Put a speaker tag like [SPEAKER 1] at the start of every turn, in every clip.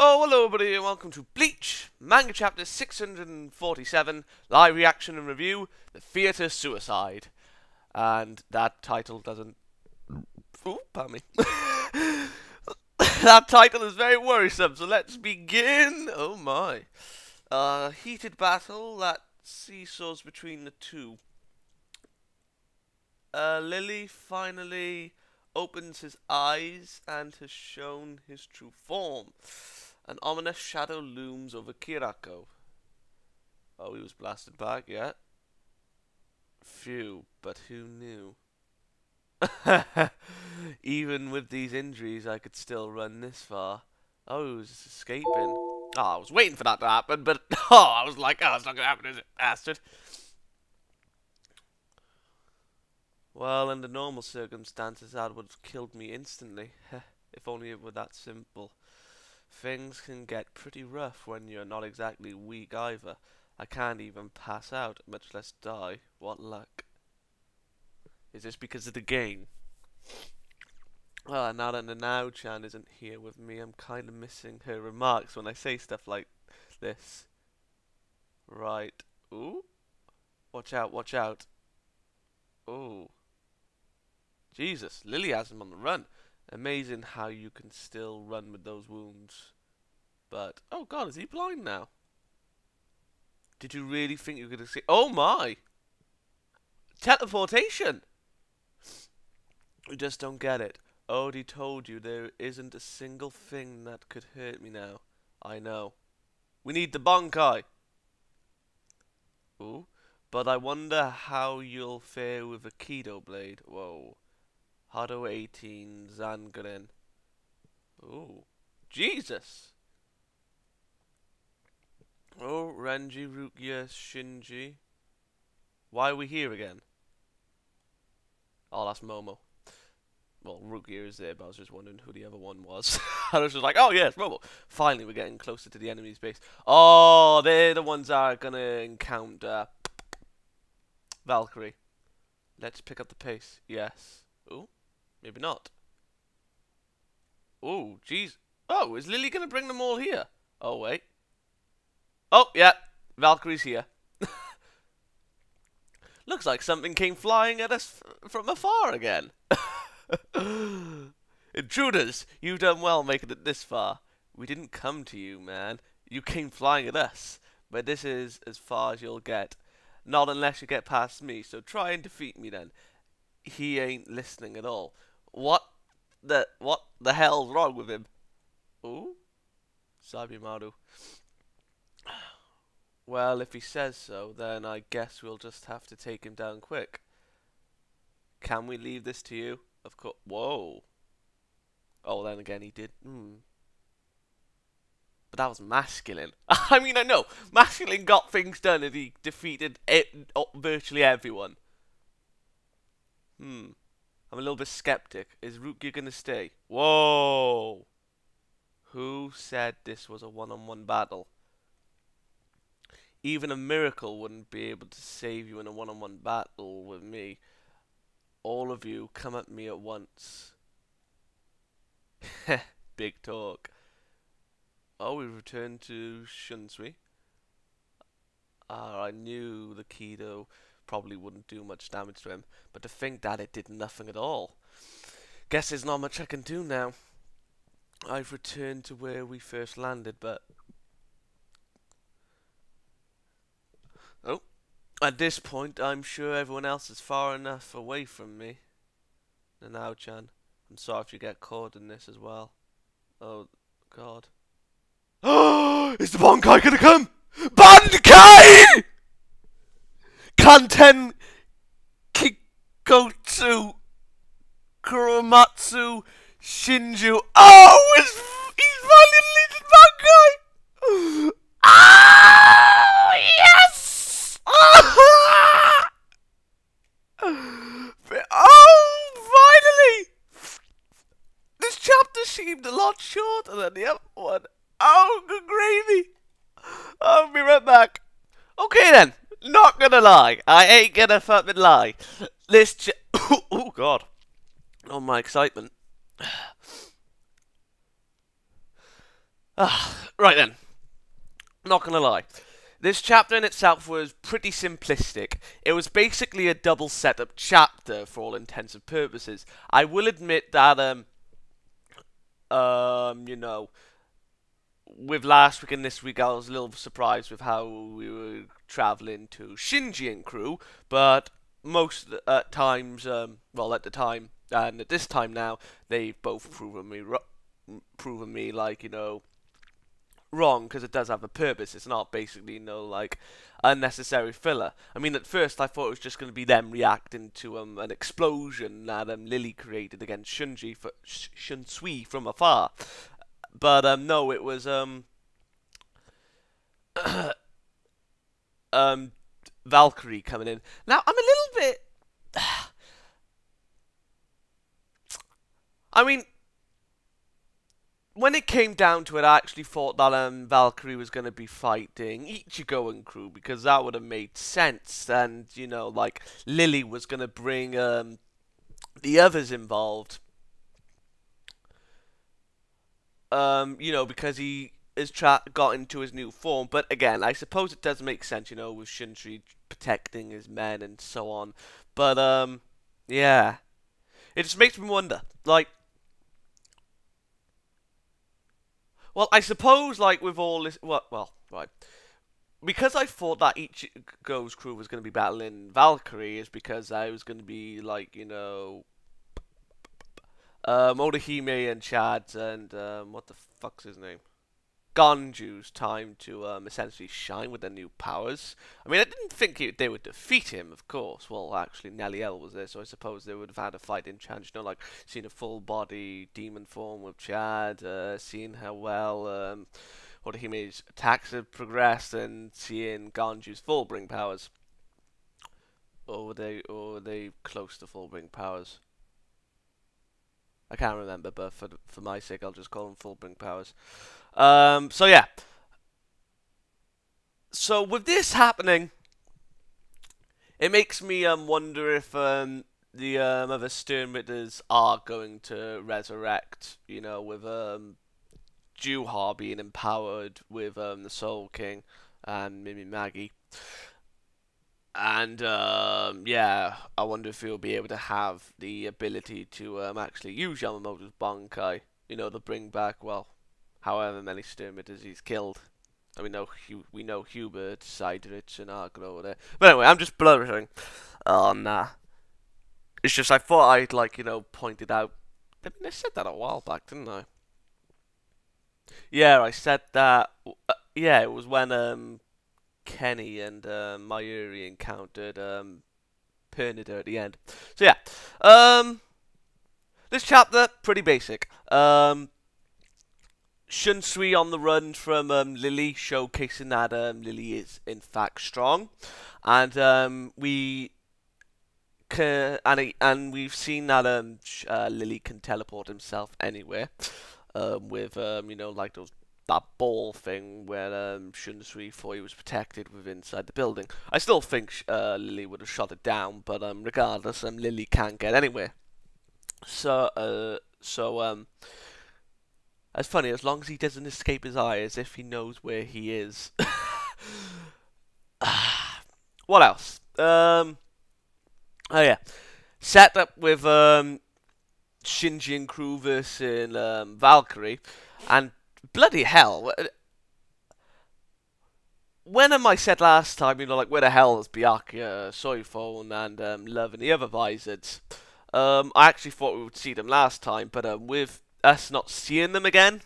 [SPEAKER 1] Oh, hello everybody and welcome to Bleach Manga Chapter 647, live reaction and review, The Theatre Suicide. And that title doesn't... Ooh, pardon me. That title is very worrisome, so let's begin. Oh my. Heated battle that seesaws between the two. Lily finally opens his eyes and has shown his true form. An ominous shadow looms over Kirako. Oh, he was blasted back, yeah. Phew, but who knew? Even with these injuries, I could still run this far. Oh, he was escaping. Oh, I was waiting for that to happen, but I was like, oh, it's not going to happen, is it, bastard? Well, under normal circumstances, that would have killed me instantly. If only it were that simple. Things can get pretty rough when you're not exactly weak either. I can't even pass out, much less die. What luck. Is this because of the game? Now that Nanao-chan isn't here with me, I'm kind of missing her remarks when I say stuff like this. Right. Ooh. Watch out, watch out. Ooh. Jesus, Lily has him on the run. Amazing how you can still run with those wounds. But, oh god, is he blind now? Did you really think you could escape? Oh my! Teleportation! You just don't get it. Odie told you there isn't a single thing that could hurt me now. I know. We need the Bankai! Ooh. But I wonder how you'll fare with a Kido blade. Whoa. Hado 18, Zangren. Ooh. Jesus! Oh, Renji, Rukia, Shinji. Why are we here again? Oh, that's Momo. Well, Rukia is there, but I was just wondering who the other one was. I was just like, oh yeah, it's Momo. Finally, we're getting closer to the enemy's base. Oh, they're the ones that are gonna encounter Valkyrie. Let's pick up the pace. Yes. Ooh. Maybe not. Oh, jeez. Oh, is Lily going to bring them all here? Oh, wait. Oh, yeah. Valkyrie's here. Looks like something came flying at us from afar again. Intruders, you've done well making it this far. We didn't come to you, man. You came flying at us. But this is as far as you'll get. Not unless you get past me, so try and defeat me then. He ain't listening at all. What the hell's wrong with him? Ooh? Sabimaru. Well, if he says so, then I guess we'll just have to take him down quick. Can we leave this to you? Of course. Whoa. Oh, then again, he did. But that was masculine. I mean, I know. Masculine got things done and he defeated virtually everyone. I'm a little bit skeptic. Is Rukia gonna stay? Whoa! Who said this was a one-on-one battle? Even a miracle wouldn't be able to save you in a one-on-one battle with me. All of you, come at me at once. Big talk. Oh, we returned to Shunsui. I knew the Kido probably wouldn't do much damage to him, but to think that it did nothing at all. Guess there's not much I can do now. I've returned to where we first landed, but... Oh, at this point, I'm sure everyone else is far enough away from me. Nanao-chan, I'm sorry if you get caught in this as well. Oh, God. Is the Bankai gonna come? Bankai! Kanten Kikotsu Kuromatsu Shinju. Oh, he's finally leading Bankai! Oh, yes! Oh, finally! This chapter seemed a lot shorter than the other one. Oh, good gravy! I'll be right back. Okay then. Not gonna lie, I ain't gonna fucking lie. This oh god, oh my excitement. Right then, not gonna lie. This chapter in itself was pretty simplistic. It was basically a double setup chapter for all intents and purposes. I will admit that, you know, with last week and this week, I was a little surprised with how we were traveling to Shinji and crew, but most times, well, at the time and at this time now, they've both proven me like, you know, wrong, because it does have a purpose. It's not basically, you know, like unnecessary filler. I mean, at first I thought it was just going to be them reacting to an explosion that Lily created against Shunsui from afar. But no, it was Valkyrie coming in. Now I'm a little bit. I mean, when it came down to it, I actually thought that Valkyrie was going to be fighting Ichigo and crew, because that would have made sense. And you know, like Lily was going to bring the others involved. You know, because he has got into his new form. But again, I suppose it does make sense, you know, with Shunsui protecting his men and so on. But yeah, it just makes me wonder, like. Well, I suppose, like, with all this... Well, right. Because I thought that Ichigo's crew was going to be battling Valkyrie is because I was going to be, like, you know... Orihime and Chad and, what the fuck's his name? Ganju's time to, essentially shine with their new powers. I mean, I didn't think they would defeat him, of course. Well, actually, Nelliel was there, so I suppose they would have had a fight in Chad. You know, like, seeing a full-body demon form with Chad, seeing how well, Orihime's attacks have progressed, and seeing Ganju's full-bring powers. Or were they close to full-bring powers? I can't remember, but for my sake, I'll just call them full-bring powers. So yeah. So with this happening, it makes me wonder if the other Sternritters are going to resurrect. You know, with Juha being empowered with the Soul King and Mimi Maggie. And yeah, I wonder if he'll be able to have the ability to actually use Yamamoto's Bankai. You know, to bring back, well, however many Sternritters he's killed. And we know Hubert, Seidrich, and Argo over there. But anyway, I'm just blubbering on that. It's just I thought I'd, like, you know, point it out. I mean, I said that a while back, didn't I? Yeah, I said that. Yeah, it was when Kenny and Mayuri encountered Pernida at the end. So yeah, this chapter pretty basic. Shunsui on the run from Lily, showcasing that Lily is in fact strong, and we've seen that Lily can teleport himself anywhere, with you know, like that ball thing where Shunsui thought he was protected with inside the building. I still think Lily would have shot it down, but regardless, Lily can't get anywhere. So it's funny, as long as he doesn't escape his eye, as if he knows where he is. What else? Oh yeah, set up with Shinji and crew versus Valkyrie, and bloody hell, when I said last time, you know, like, where the hell is Byakuya, Soifone, and Love and the other Visors? I actually thought we would see them last time, but with us not seeing them again,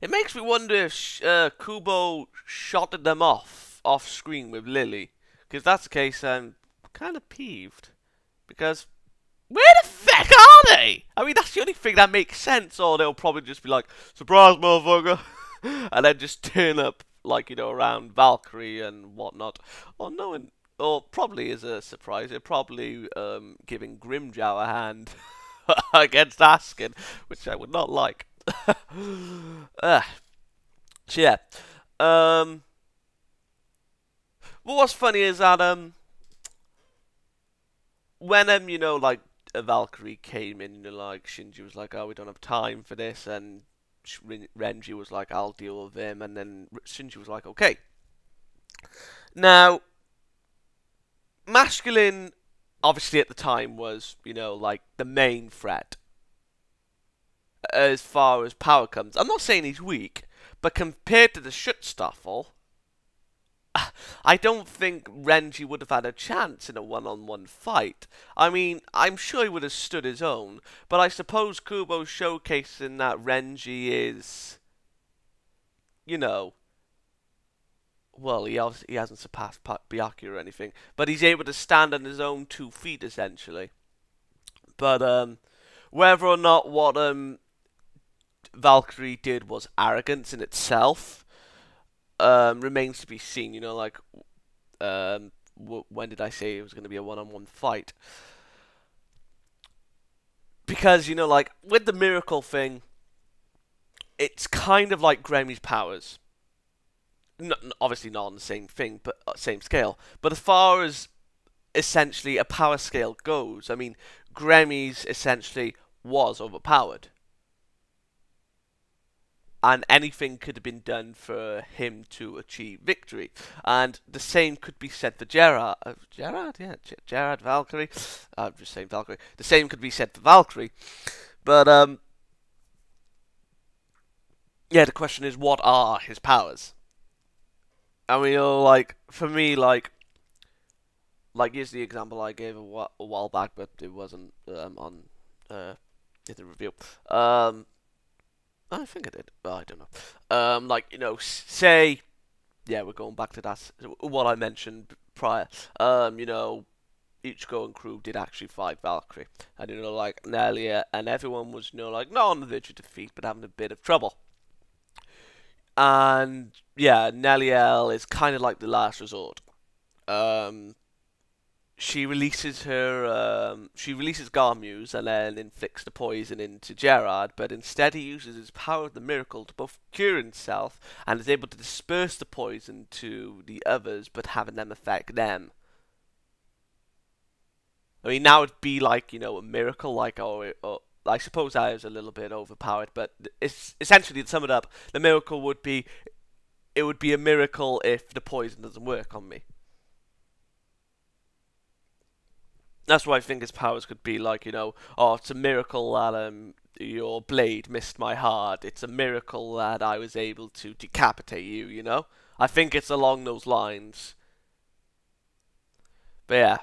[SPEAKER 1] it makes me wonder if Kubo shot them off screen with Lily. Because if that's the case, I'm kind of peeved. Because where the feck are they? I mean, that's the only thing that makes sense. Or they'll probably just be like, surprise, motherfucker, and then just turn up, like, you know, around Valkyrie and whatnot. Or no, or probably as a surprise, they're probably giving Grimjow a hand against Askin, which I would not like. So yeah. But what's funny is that when you know, like, a Valkyrie came in, you know, like, Shinji was like, oh, we don't have time for this, and Renji was like, I'll deal with him, and then Shinji was like, okay. Now, masculine, obviously at the time, was, you know, like, the main threat as far as power comes. I'm not saying he's weak, but compared to the Schutzstaffel, I don't think Renji would have had a chance in a one-on-one fight. I mean, I'm sure he would have stood his own, but I suppose Kubo's showcasing that Renji is, you know, well, he hasn't surpassed Byakuya or anything, but he's able to stand on his own 2 feet, essentially. But, whether or not what, Valkyrie did was arrogance in itself, remains to be seen. You know, like, when did I say it was going to be a one-on-one fight? Because, you know, like, with the miracle thing, it's kind of like Gremmy's powers. Obviously not on the same thing, but same scale. But as far as essentially a power scale goes, I mean, Gremmy's essentially was overpowered. And anything could have been done for him to achieve victory. And the same could be said for Gerard. Gerard? Yeah, Gerard, Valkyrie. I'm just saying Valkyrie. The same could be said for Valkyrie. But, yeah, the question is, what are his powers? I mean, like, for me, like, here's the example I gave a while back, but it wasn't on in the review. I think I did. Well, I don't know. Like, you know, say, yeah, we're going back to that, what I mentioned prior. You know, Ichigo and crew did actually fight Valkyrie. And, you know, like, Nelia and everyone was, you know, like, not on the verge of defeat, but having a bit of trouble. And, yeah, Neliel is kind of like the last resort. She releases Garmuse and then inflicts the poison into Gerard, but instead he uses his power of the miracle to both cure himself and is able to disperse the poison to the others, but having them affect them. I mean, now it'd be like, you know, a miracle, like, I suppose I was a little bit overpowered, but it's essentially, to sum it up, the miracle would be, it would be a miracle if the poison doesn't work on me. That's why I think his powers could be like, you know, oh, it's a miracle that your blade missed my heart. It's a miracle that I was able to decapitate you, you know? I think it's along those lines. But yeah.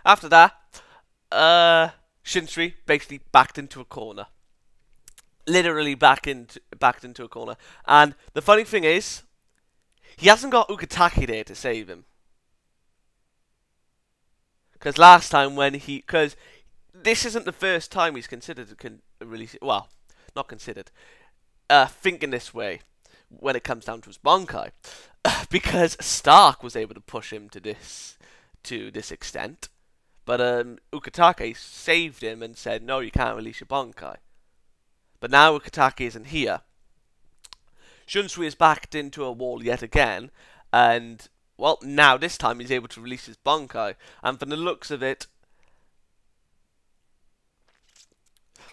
[SPEAKER 1] After that, Shunsui basically backed into a corner. Literally backed into a corner. And the funny thing is, he hasn't got Ukitake there to save him. Because last time when because this isn't the first time he's considered to release it. Well, not considered. Thinking this way when it comes down to his Bankai. Because Stark was able to push him to this extent. But Ukitake saved him and said, no, you can't release your Bankai. But now Ukitake isn't here. Shunsui is backed into a wall yet again. And, well, now this time he's able to release his Bankai. And from the looks of it,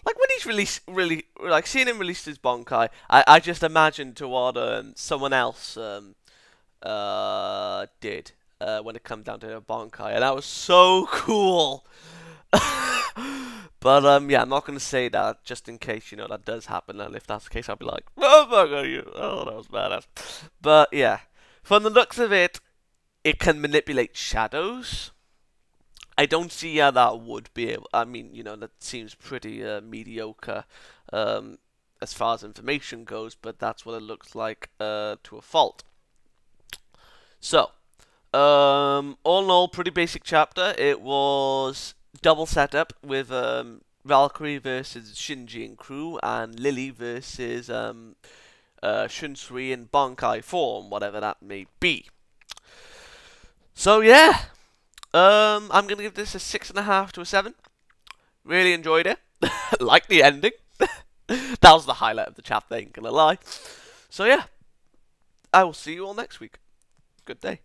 [SPEAKER 1] like when he's like seeing him release his Bankai, I just imagined to what someone else did when it comes down to a Bankai, and that was so cool. But yeah, I'm not gonna say that just in case, you know, that does happen. And if that's the case, I'll be like, oh fuck you, oh that was badass. But yeah, from the looks of it, it can manipulate shadows. I don't see how that would be able. I mean, you know, that seems pretty mediocre as far as information goes, but that's what it looks like to a fault. So, all in all, pretty basic chapter. It was double setup with Valkyrie versus Shinji and crew, and Lily versus Shunsui in Bankai form, whatever that may be. So yeah. I'm going to give this a 6.5 to a 7. Really enjoyed it. Like the ending. That was the highlight of the chapter, ain't gonna lie. So yeah, I will see you all next week. Good day.